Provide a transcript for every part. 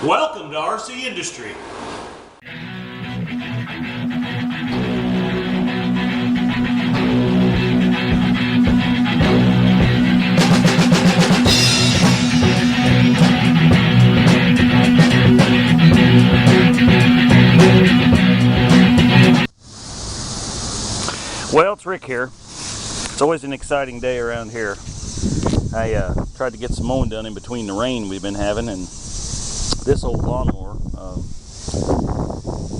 Welcome to RC Industry. Well, it's Rick here. It's always an exciting day around here. I tried to get some mowing done in between the rain we've been having, and this old lawnmower,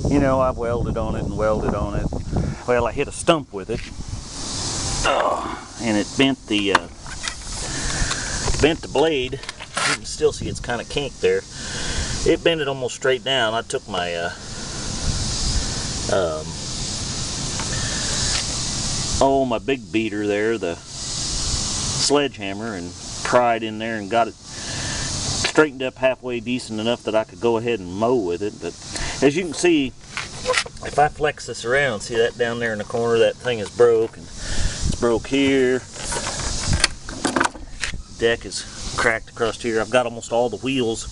you know, I've welded on it and welded on it. Well, I hit a stump with it, and it bent the blade. You can still see it's kind of kinked there. It bent it almost straight down. I took my my big beater there, the sledgehammer, and pried in there and got it straightened up halfway decent enough that I could go ahead and mow with it. But as you can see, if I flex this around, see that down there in the corner, that thing is broke, and it's broke here. Deck is cracked across here. I've got almost all the wheels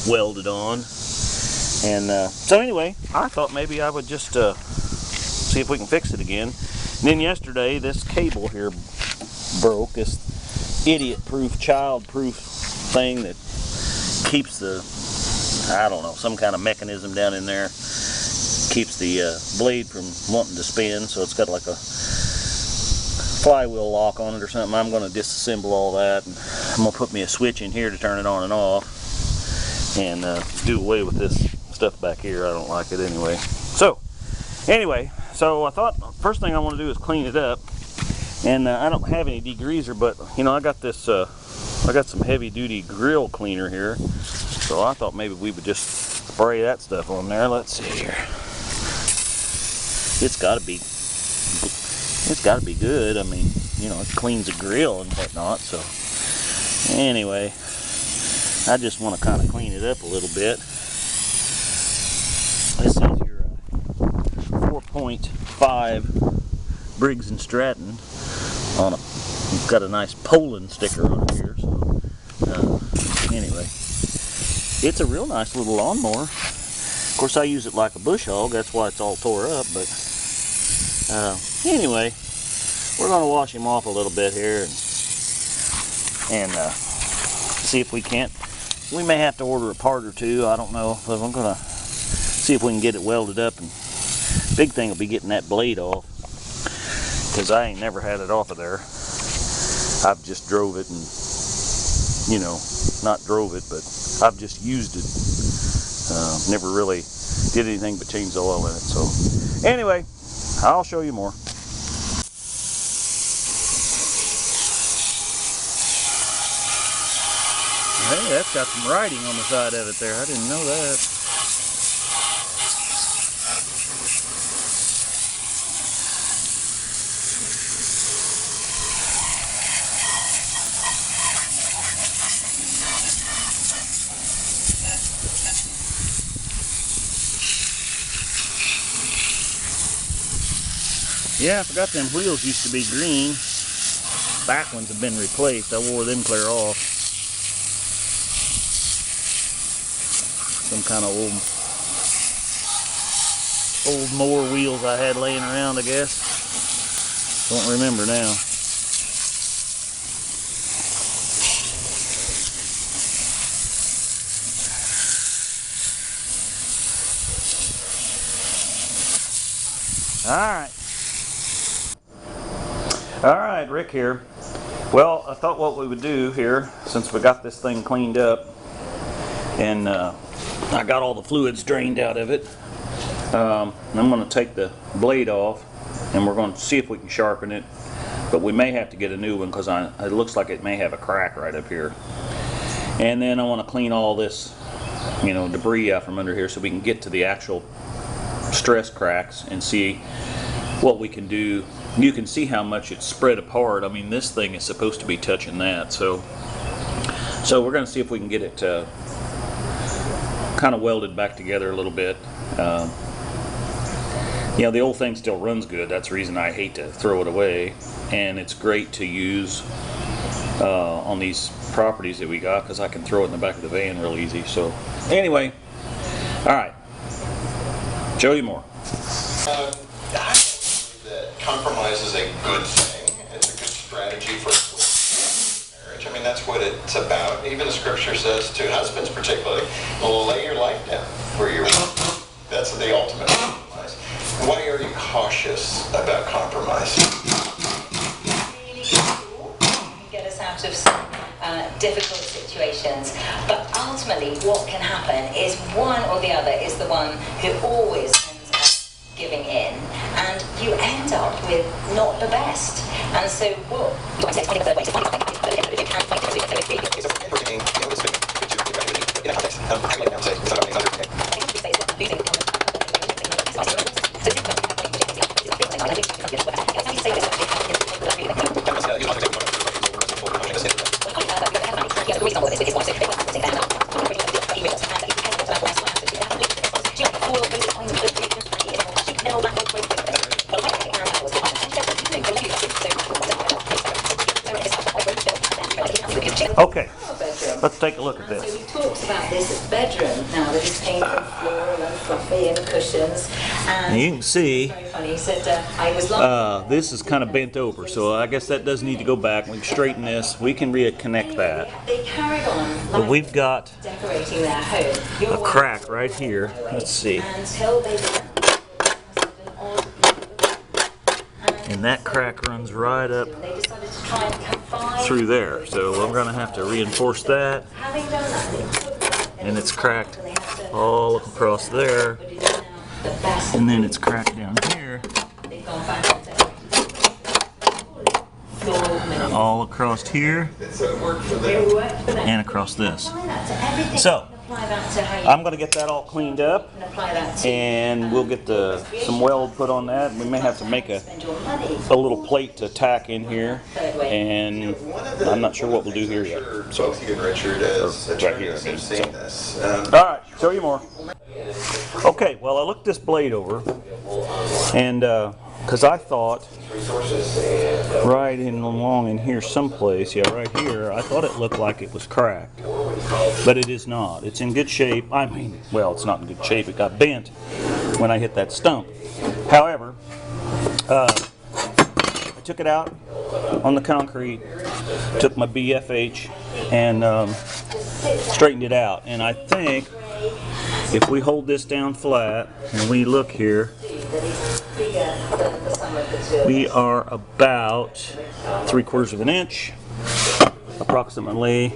welded on, and so anyway, I thought maybe I would just see if we can fix it again. And then yesterday, this cable here broke, this idiot-proof, child-proof thing that keeps the, I don't know, some kind of mechanism down in there, keeps the blade from wanting to spin, so it's got like a flywheel lock on it or something. I'm going to disassemble all that, and I'm going to put me a switch in here to turn it on and off, and do away with this stuff back here. I don't like it anyway. So anyway, so I thought first thing I want to do is clean it up, and I don't have any degreaser, but you know, I got this I got some heavy duty grill cleaner here, so I thought maybe we would just spray that stuff on there. Let's see here. It's got to be good. I mean, you know, it cleans a grill and whatnot. So anyway, I just want to kind of clean it up a little bit. This is your 4.5 Briggs and Stratton on a. It's got a nice Poulan sticker on it here. So anyway, it's a real nice little lawnmower. Of course, I use it like a bush hog. That's why it's all tore up. But anyway, we're going to wash him off a little bit here and see if we can't. We may have to order a part or two. I don't know, but I'm going to see if we can get it welded up. And big thing will be getting that blade off, because I ain't never had it off of there. I've just drove it, and you know, not drove it, but I've just used it. Never really did anything but change the oil in it. So anyway, I'll show you more. Hey, that's got some writing on the side of it there. I didn't know that. Yeah, I forgot them wheels used to be green. Back ones have been replaced. I wore them clear off. Some kind of old mower wheels I had laying around, I guess. Don't remember now. Alright, Rick here. Well, I thought what we would do here, since we got this thing cleaned up, and I got all the fluids drained out of it, I'm going to take the blade off, and we're going to see if we can sharpen it. But we may have to get a new one, because it looks like it may have a crack right up here. And then I want to clean all this, you know, debris out from under here, so we can get to the actual stress cracks and see what we can do. You can see how much it's spread apart. I mean, this thing is supposed to be touching that, so we're going to see if we can get it kind of welded back together a little bit. You know, the old thing still runs good. That's the reason I hate to throw it away, and it's great to use on these properties that we got because I can throw it in the back of the van real easy. So anyway, all right, show you more. I believe that compromise is a good thing. It's a good strategy for marriage. I mean, that's what it's about. Even the scripture says to husbands particularly, lay your life down for your wife. That's the ultimate compromise. Why are you cautious about compromise? Really cool. You get us out of some difficult situations. But ultimately, what can happen is one or the other is the one who always ends up giving in, and you end up with not the best. And so, well, Okay, let's take a look at So this. he talks about this bedroom now that is painted floral and fluffy and cushions. And And you can see very funny. He said, I was laughing. this is kind of bent over, so I guess that does need to go back. We can straighten this. We can reconnect that. They carried on But we've got decorating their home. a crack right here. Let's see. Until they And that crack runs right up they decided to try and confine. through there. So we're going to have to reinforce that. Having done that, they took that And it's cracked and they had to all across there. put it in now the best. And then it's cracked down here, They've gone back and said, all across here, and across this. So, I'm going to get that all cleaned up, and we'll get some weld put on that. We may have to make a little plate to tack in here, and I'm not sure what we'll do here yet. So, Both you and Richard as right here, I attorneys mean, have seen this. all right, show you more. Okay, well, I looked this blade over, and because I thought right along in here someplace, yeah, right here, I thought it looked like it was cracked, but it is not. It's in good shape. I mean, well, it's not in good shape. It got bent when I hit that stump. However, I took it out on the concrete, took my BFH, and straightened it out. And I think if we hold this down flat and we look here, we are about 3/4 of an inch approximately,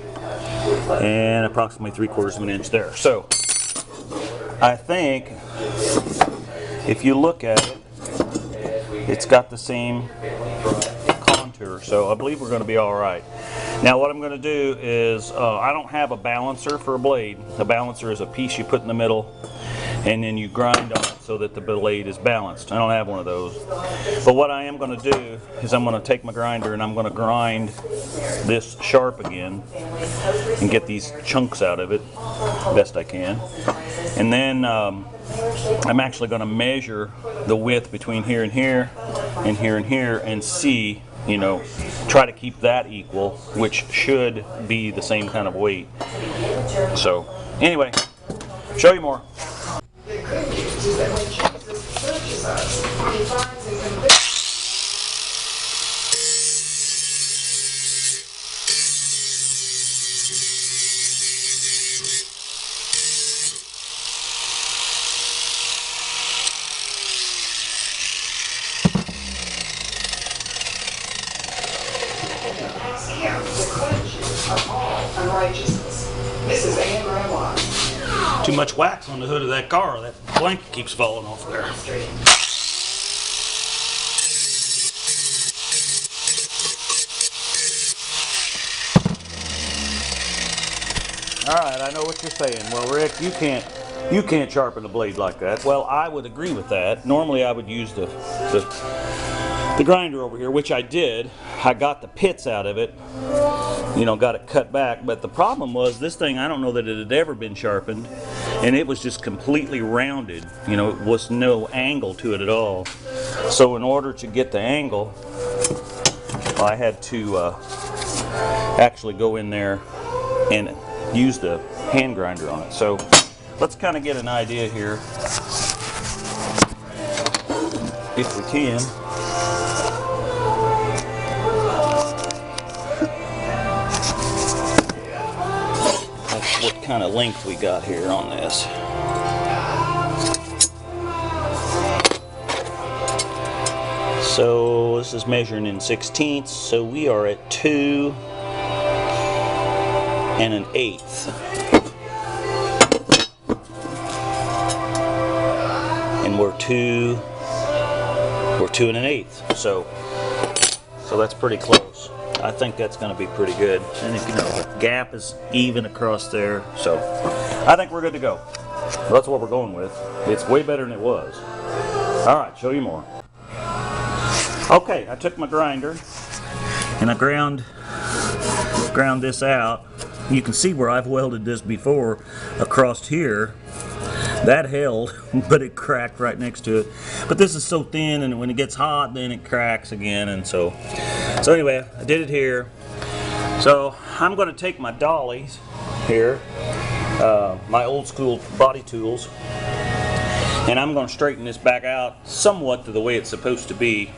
and approximately 3/4 of an inch there. So I think if you look at it, it's got the same contour, so I believe we're going to be all right. Now what I'm going to do is, I don't have a balancer for a blade. A balancer is a piece you put in the middle and then you grind on it so that the blade is balanced. I don't have one of those. But what I am going to do is I'm going to take my grinder and I'm going to grind this sharp again and get these chunks out of it best I can. And then I'm actually going to measure the width between here and here and here and here and see, you know, try to keep that equal, which should be the same kind of weight. So anyway, show you more. Too much wax on the hood of that car. That blanket keeps falling off there. All right, I know what you're saying. Well, Rick, you can't sharpen a blade like that. Well, I would agree with that. Normally, I would use the grinder over here, which I did. I got the pits out of it, you know, got it cut back. But the problem was this thing, I don't know that it had ever been sharpened, and it was just completely rounded. You know, it was no angle to it at all. So in order to get the angle, I had to actually go in there and use the hand grinder on it. So let's kind of get an idea here, if we can. That's what kind of length we got here on this. So this is measuring in 1/16, so we are at 2 1/8. And we're 2 1/8. So that's pretty close. I think that's going to be pretty good. And if, you know, the gap is even across there, so I think we're good to go. That's what we're going with. It's way better than it was. All right, show you more. Okay, I took my grinder and I ground this out. You can see where I've welded this before across here. That held, but it cracked right next to it. But this is so thin, and when it gets hot, then it cracks again. And so anyway, I did it here. So I'm going to take my dollies here, my old school body tools, and I'm going to straighten this back out somewhat to the way it's supposed to be.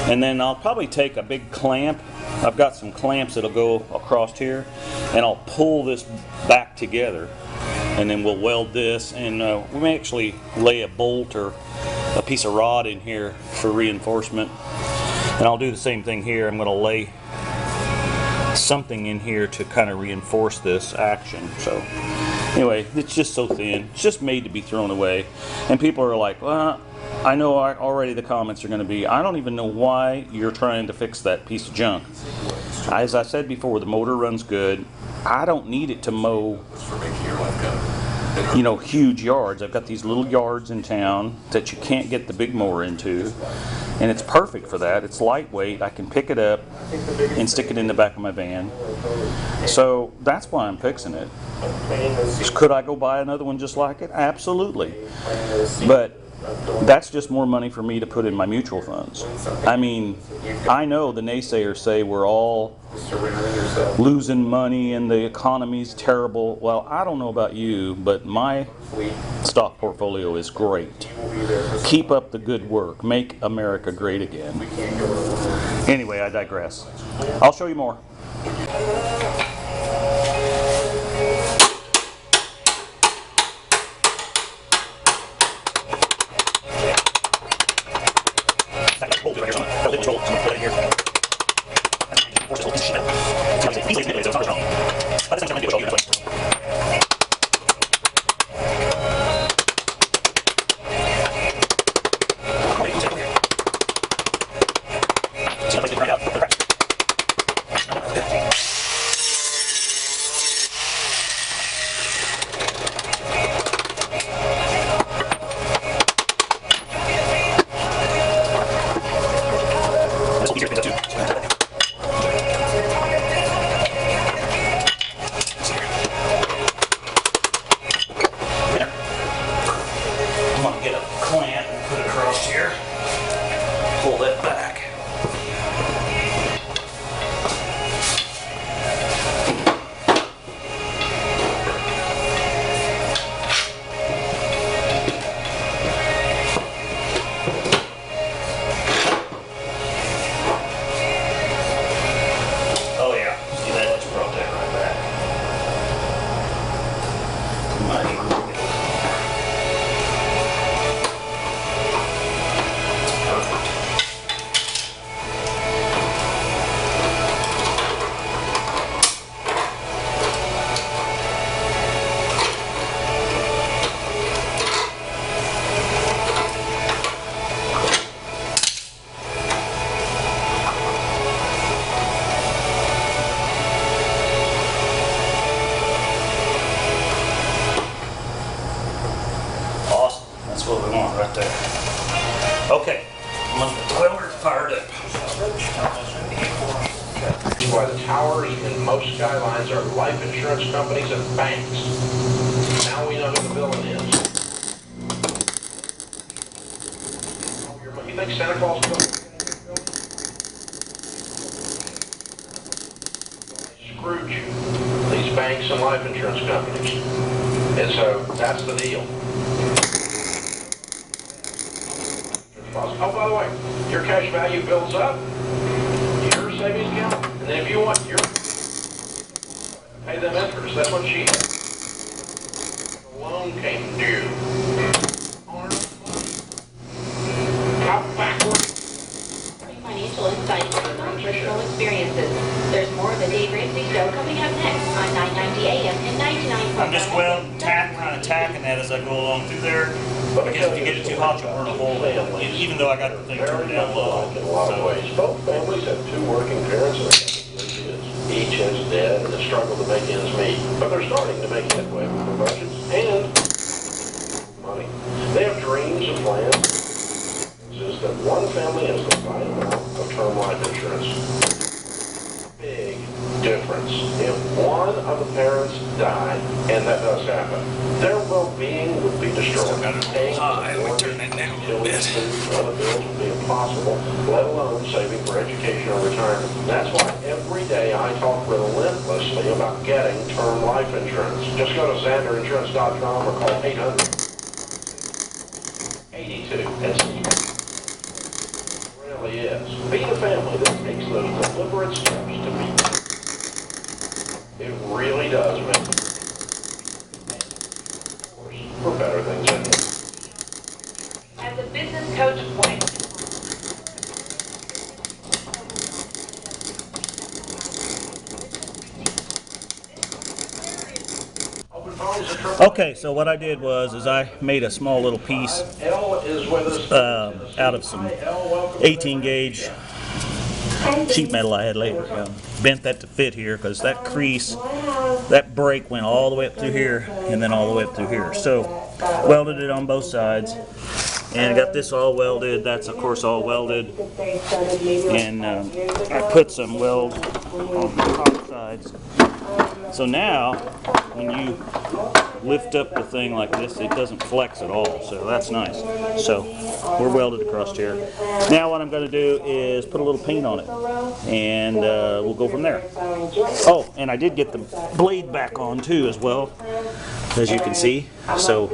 And then I'll probably take a big clamp. I've got some clamps that'll go across here, and I'll pull this back together, and then we'll weld this, and we may actually lay a bolt or a piece of rod in here for reinforcement. And I'll do the same thing here. I'm going to lay something in here to kind of reinforce this action. So anyway, it's just so thin. It's just made to be thrown away. And people are like, well, I know already the comments are going to be, I don't even know why you're trying to fix that piece of junk. As I said before, the motor runs good. I don't need it to mow, you know, huge yards. I've got these little yards in town that you can't get the big mower into, and it's perfect for that. It's lightweight. I can pick it up and stick it in the back of my van. So that's why I'm fixing it. Could I go buy another one just like it? Absolutely. But that's just more money for me to put in my mutual funds. I mean, I know the naysayers say we're all losing money and the economy's terrible. Well, I don't know about you, but my stock portfolio is great. Keep up the good work. Make America great again. Anyway, I digress. I'll show you more. Okay, I'm going to get the welder fired up. Why the towers in most skylines are life insurance companies and banks. Now we know who the villain is. You think Santa Claus recruit you, these banks and life insurance companies. And so that's the deal. Oh, by the way, your cash value builds up, your savings account, and then if you want your pay them interest. That's what she had. The loan came due. How backward? Financial insights from personal experiences. There's more of the Dave Ramsey Show coming up next on 990 AM and 99.9. I'm just kind of tacking that as I go along through there. Because if you get it too hot, you'll burn a hole in it, even though I got the thing turned down low. In a lot of ways. Both families have two working parents and three kids. Each has debt and has struggled to make ends meet. But they're starting to make headway with their budgets and money. They have dreams and plans. Is that one family has the right amount of term life insurance. Big difference. If one of the parents died, and that does happen, their well-being would be destroyed. Paying we turn that down a little bit. Other bills would be impossible, let alone saving for education or retirement. That's why every day I talk relentlessly about getting term life insurance. Just go to xanderinsurance.com or call 800-82 and see. Is. Be the family that takes those deliberate steps to be. It really does make for better things in it. As a business coach, Okay, so what I did was I made a small little piece out of some 18 gauge sheet metal I had later. Bent that to fit here because that crease, that break went all the way up through here and then all the way up through here. So welded it on both sides and I got this all welded. That's of course all welded, and I put some weld on the top sides. So now when you lift up the thing like this, it doesn't flex at all, so that's nice. So we're welded across here. Now what I'm going to do is put a little paint on it, and we'll go from there. Oh, and I did get the blade back on too as well, as you can see. So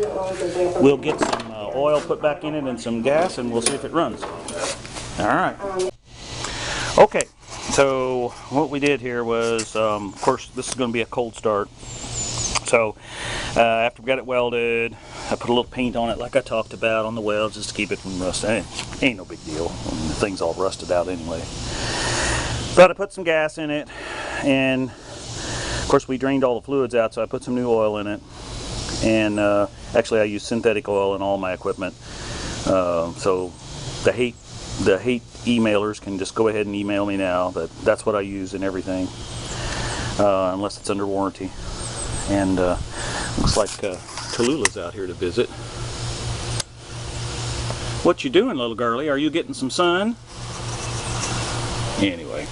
we'll get some oil put back in it and some gas, and we'll see if it runs. All right. Okay, so what we did here was, of course, this is going to be a cold start. So after we got it welded, I put a little paint on it like I talked about on the welds just to keep it from rusting. Ain't no big deal. The thing's all rusted out anyway. But I put some gas in it, and of course we drained all the fluids out, so I put some new oil in it. And actually I use synthetic oil in all my equipment. So the hate emailers can just go ahead and email me now. That's what I use in everything, unless it's under warranty. And looks like Tallulah's out here to visit. What you doing, little girlie? Are you getting some sun? Anyway,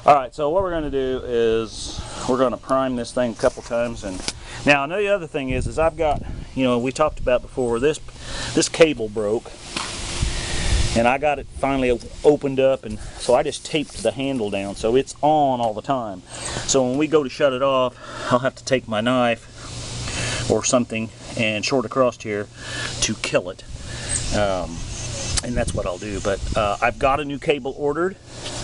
all right. So what we're going to do is we're going to prime this thing a couple times. And now the other thing is I've got, we talked about before, this cable broke, and I got it finally opened up, and so I just taped the handle down so it's on all the time. So when we go to shut it off, I'll have to take my knife or something and short across here to kill it, and that's what I'll do. But I've got a new cable ordered.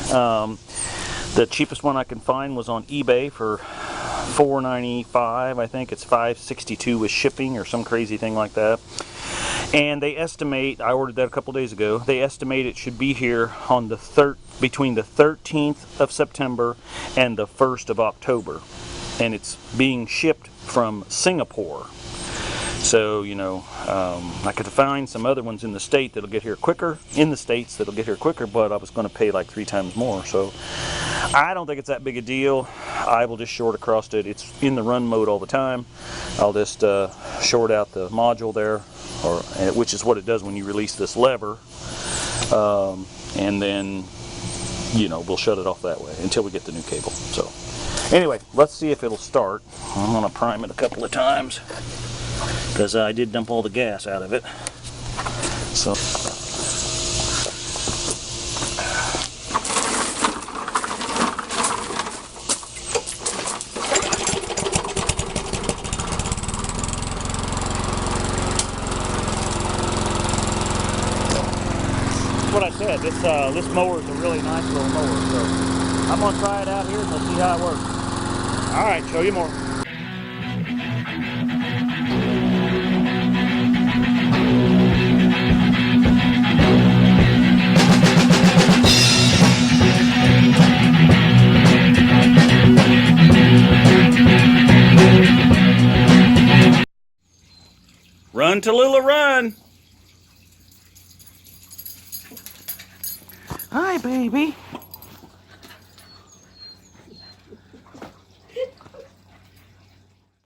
The cheapest one I can find was on eBay for $4.95. I think it's $5.62 with shipping or some crazy thing like that. And they estimate, I ordered that a couple days ago, they estimate it should be here on between the 13th of September and the 1st of October. And it's being shipped from Singapore. So, I could find some other ones in the state that'll get here quicker, but I was going to pay like 3 times more. So I don't think it's that big a deal. I will just short across it. It's in the run mode all the time. I'll just short out the module there, which is what it does when you release this lever, and then we'll shut it off that way until we get the new cable. So anyway, let's see if it'll start. I'm going to prime it a couple of times because I did dump all the gas out of it. So what I said. This mower is a really nice little mower. So I'm gonna try it out here and we'll see how it works. All right, show you more. Run, Tallulah, run! Hi, baby.